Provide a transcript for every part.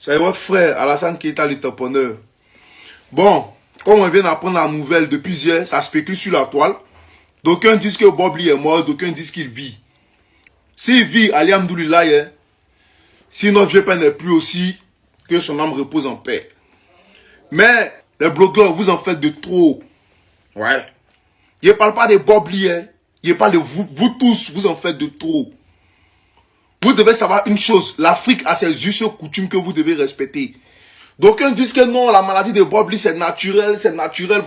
C'est votre frère, Alassane Keita, le taponneur. Bon, comme on vient d'apprendre la nouvelle depuis hier, ça spécule sur la toile. D'aucuns disent que Bob Lee est mort, d'aucuns disent qu'il vit. S'il vit, alhamdoulilah, si notre vieux père n'est plus aussi, que son âme repose en paix. Mais, les blogueurs, vous en faites de trop. Ouais. Je ne parle pas de Bob Lee, je parle de vous, vous tous, vous en faites de trop. Vous devez savoir une chose, l'Afrique a ses us et coutumes que vous devez respecter. D'aucuns disent que non, la maladie de Bob Lee c'est naturel,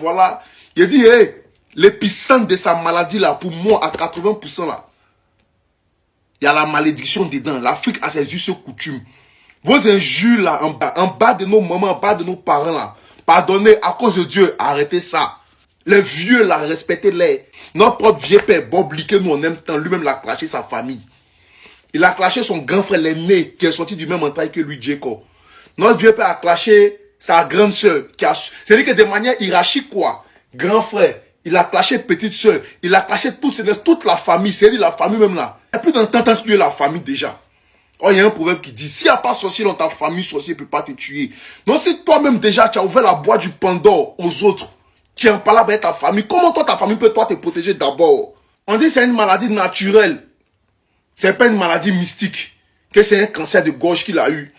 voilà. Il dit, hey, l'épicentre de sa maladie là, pour moi, à 80% là, il y a la malédiction dedans. L'Afrique a ses us et coutumes. Vos injures là, en bas de nos mamans, en bas de nos parents là, pardonnez, à cause de Dieu, arrêtez ça. Les vieux là, respectez-les. Notre propre vieux père, Bob Lee, que nous on aime tant, lui-même l'a clashé sa famille. Il a clashé son grand frère, l'aîné, qui est sorti du même entaille que lui, Jacob. Notre vieux père a clashé sa grande soeur. C'est-à-dire que de manière hiérarchique, quoi. Grand frère, il a clashé petite soeur, il a clashé toute la famille, c'est-à-dire la famille même là. Il n'y a plus d'entente tuer la famille déjà. Oh, il y a un proverbe qui dit, s'il n'y a pas sorcier dans ta famille, sorcier ne peut pas te tuer. Donc si toi-même déjà, tu as ouvert la boîte du Pandore aux autres, tu n'es pas là avec ta famille, comment toi, ta famille peut toi te protéger d'abord? On dit que c'est une maladie naturelle. C'est pas une maladie mystique, que c'est un cancer de gorge qu'il a eu.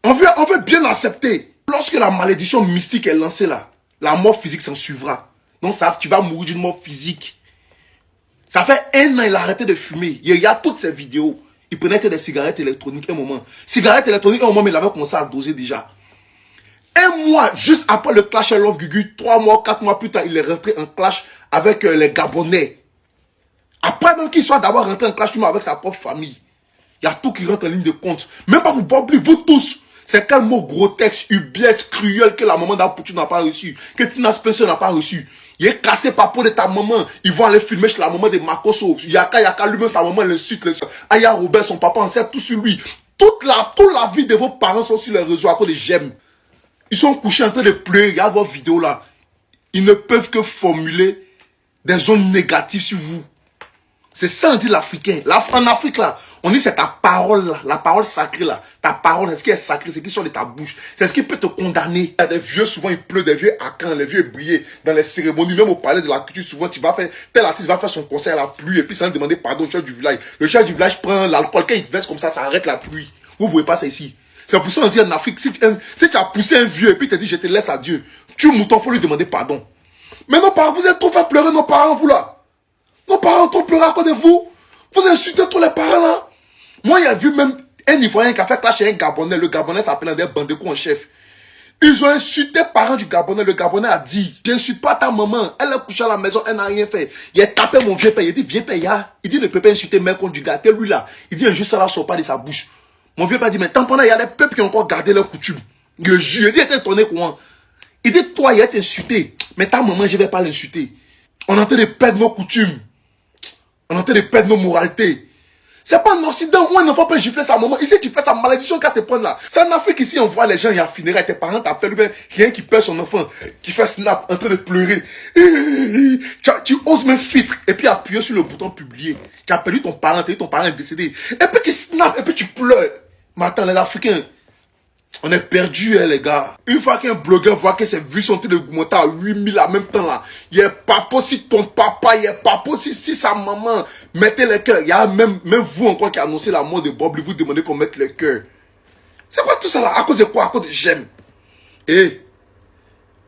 On veut bien accepter. Lorsque la malédiction mystique est lancée là, la mort physique s'en suivra. Donc ça, tu vas mourir d'une mort physique. Ça fait 1 an, il a arrêté de fumer. Il y a toutes ces vidéos. Il prenait que des cigarettes électroniques un moment. Cigarettes électroniques un moment, mais il avait commencé à doser déjà. 1 mois, juste après le clash à Love Gugu, 3 mois, 4 mois plus tard, il est rentré en clash avec les Gabonais. Après même qu'il soit d'abord rentré en clash avec sa propre famille. Il y a tout qui rentre en ligne de compte. Même pas pour Bob Lee, vous tous. C'est quel mot grotesque, ubiesque, cruel que la maman d'Apoutu n'a pas reçu. Que Tina Spencer n'a pas reçu. Il est cassé par peau de ta maman. Ils vont aller filmer chez la maman de Makoso. Yaka, lui-même, sa maman l'insulte. Aya Robert, son papa, on sait tout sur lui. Toute la vie de vos parents sont sur les réseaux à cause de j'aime. Ils sont couchés en train de pleurer. Regarde vos vidéos là. Ils ne peuvent que formuler des zones négatives sur vous. C'est ça, on dit l'Africain. En Afrique, là, on dit c'est ta parole, là, la parole sacrée, là. Ta parole, c'est ce qui est sacré, c'est ce qui sort de ta bouche. C'est ce qui peut te condamner. Il y a des vieux, souvent, ils pleurent, des vieux à Caen, les vieux brillés dans les cérémonies, même au palais de la culture, souvent, tu vas faire, tel artiste va faire son concert à la pluie, et puis sans demander pardon au chef du village. Le chef du village prend l'alcool, quand il verse comme ça arrête la pluie. Vous ne voyez pas ça ici. C'est pour ça qu'on dit en Afrique, si tu as poussé un vieux, et puis tu te dit, je te laisse à Dieu, tu mouton, faut lui demander pardon. Mais nos parents, vous êtes trop fait pleurer nos parents, vous là. Nos parents ont trop pleuré à cause de vous. Vous insultez tous les parents là. Moi, il y a vu même un Ivoirien qui a fait clasher un Gabonais. Le Gabonais s'appelle un des bandecous en chef. Ils ont insulté les parents du Gabonais. Le Gabonais a dit, j'insulte pas ta maman. Elle est couchée à la maison, elle n'a rien fait. Il a tapé mon vieux père. Il dit, vieux père, il dit, ne peut pas insulter mère conjugale. Que lui là, il dit, un jour ça ne sort pas de sa bouche. Mon vieux père dit, mais tant pendant, il y a des peuples qui ont encore gardé leurs coutumes. Il dit, il était étonné comment. Il dit, toi, il a été insulté. Mais ta maman, je ne vais pas l'insulter. On est en train de perdre nos coutumes. On est en train de perdre nos moralités. C'est pas en Occident où un enfant peut gifler sa maman. Ici, tu fais sa malédiction qu'à te prendre là. C'est en Afrique ici, on voit les gens, il y a funérailles, tes parents t'appellent, rien qui perd son enfant, qui fait snap, en train de pleurer. Tu oses même filtre, et puis appuyer sur le bouton publier. Tu as perdu ton parent est décédé. Et puis tu snaps, et puis tu pleures. Mais attends, les Africains, on est perdus, les gars. Une fois qu'un blogueur voit que ses vues sont en train de monter à 8000 en même temps là, il est pas possible ton papa, il est pas possible si sa maman mettez les cœurs. Il y a même vous encore qui annoncez la mort de Bob Lee, vous demandez qu'on mette les cœurs. C'est quoi tout ça là? À cause de quoi? À cause de j'aime. Et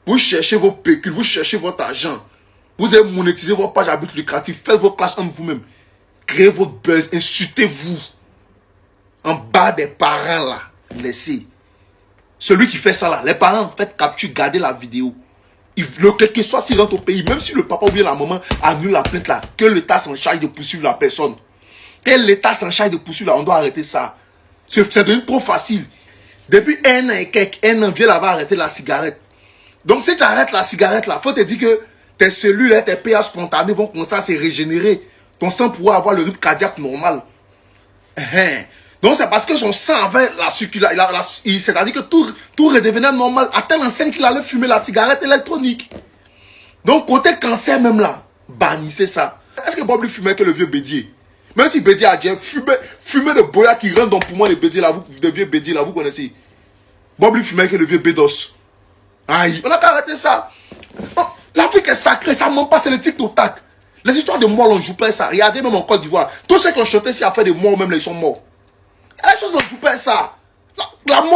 vous cherchez vos pécules, vous cherchez votre argent. Vous avez monétisé vos pages à but lucratif, faites vos clashs entre vous-même. Créez votre buzz, insultez-vous. En bas des parents là, laissez. Celui qui fait ça là, les parents, faites capture, gardez la vidéo. Quel que soit s'il rentre au pays, même si le papa ou bien la maman annule la plainte là, que l'État s'en charge de poursuivre la personne. Que l'État s'en charge de poursuivre là, on doit arrêter ça. C'est devenu trop facile. Depuis 1 an et quelques, 1 an, vieux là va arrêter la cigarette. Donc si tu arrêtes la cigarette là, faut te dire que tes cellules, tes pH spontanés vont commencer à se régénérer. Ton sang pourra avoir le rythme cardiaque normal. Donc c'est parce que son sang avait la circulation, c'est-à-dire que tout redevenait normal, à tel enseigne qu'il allait fumer la cigarette électronique. Donc côté cancer même là, bannissez ça. Est-ce que Bob Lee fumait que le vieux Bédier? Même si Bédier a dit, fumer de boya qui rentre dans le poumon de Bédier là, de vieux Bédier là, vous connaissez. Bob lui fumait avec le vieux Bédos. Aïe, on a qu'à arrêter ça. Oh, l'Afrique est sacrée, ça ment pas, c'est le tic au tac. Les histoires de morts, on ne joue pas ça. Regardez même en Côte d'Ivoire. Tous ceux qui ont chanté s'il y a fait des morts, même là, ils sont morts. Il y a des choses, on ne joue pas ça. La mort.